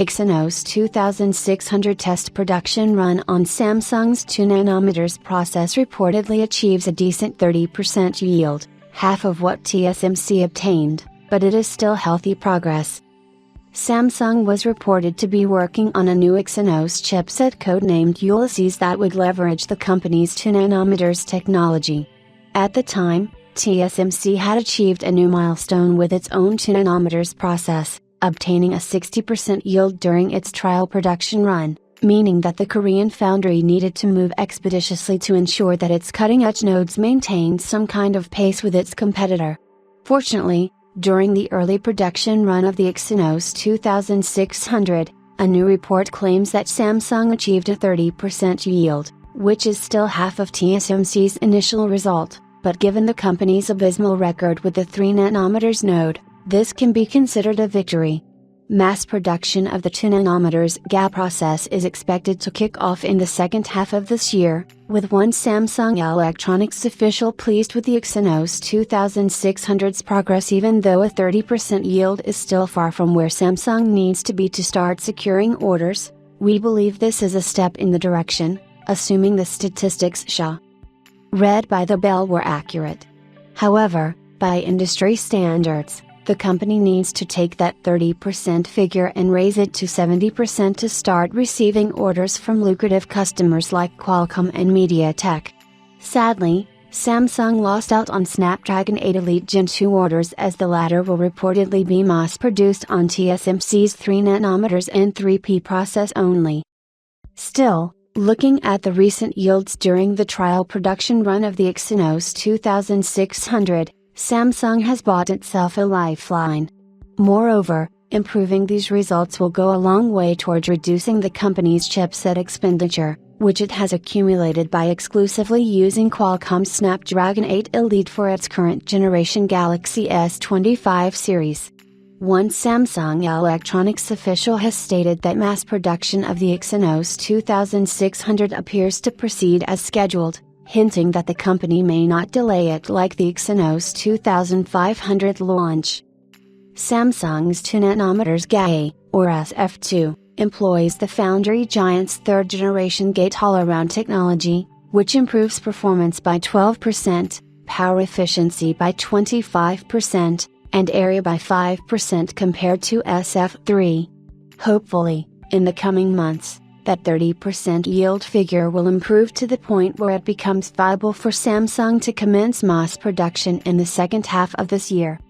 Exynos 2600 test production run on Samsung's 2nm process reportedly achieves a decent 30% yield, half of what TSMC obtained, but it is still healthy progress. Samsung was reported to be working on a new Exynos chipset codenamed Ulysses that would leverage the company's 2nm technology. At the time, TSMC had achieved a new milestone with its own 2nm process, obtaining a 60% yield during its trial production run, meaning that the Korean foundry needed to move expeditiously to ensure that its cutting-edge nodes maintained some kind of pace with its competitor. Fortunately, during the early production run of the Exynos 2600, a new report claims that Samsung achieved a 30% yield, which is still half of TSMC's initial result, but given the company's abysmal record with the 3nm node, this can be considered a victory. Mass production of the 2nm GA process is expected to kick off in the second half of this year, with one Samsung Electronics official pleased with the Exynos 2600's progress even though a 30% yield is still far from where Samsung needs to be to start securing orders. We believe this is a step in the direction, assuming the statistics read by the bell were accurate. However, by industry standards, the company needs to take that 30% figure and raise it to 70% to start receiving orders from lucrative customers like Qualcomm and MediaTek. Sadly, Samsung lost out on Snapdragon 8 Elite Gen 2 orders as the latter will reportedly be mass-produced on TSMC's 3nm and 3P process only. Still, looking at the recent yields during the trial production run of the Exynos 2600, Samsung has bought itself a lifeline. Moreover, improving these results will go a long way towards reducing the company's chipset expenditure, which it has accumulated by exclusively using Qualcomm's Snapdragon 8 Elite for its current generation Galaxy S25 series. One Samsung Electronics official has stated that mass production of the Exynos 2600 appears to proceed as scheduled, hinting that the company may not delay it like the Exynos 2500 launch. Samsung's 2nm GA, or SF2, employs the foundry giant's third-generation gate-all-around technology, which improves performance by 12%, power efficiency by 25%, and area by 5% compared to SF3. Hopefully, in the coming months, that 30% yield figure will improve to the point where it becomes viable for Samsung to commence mass production in the second half of this year.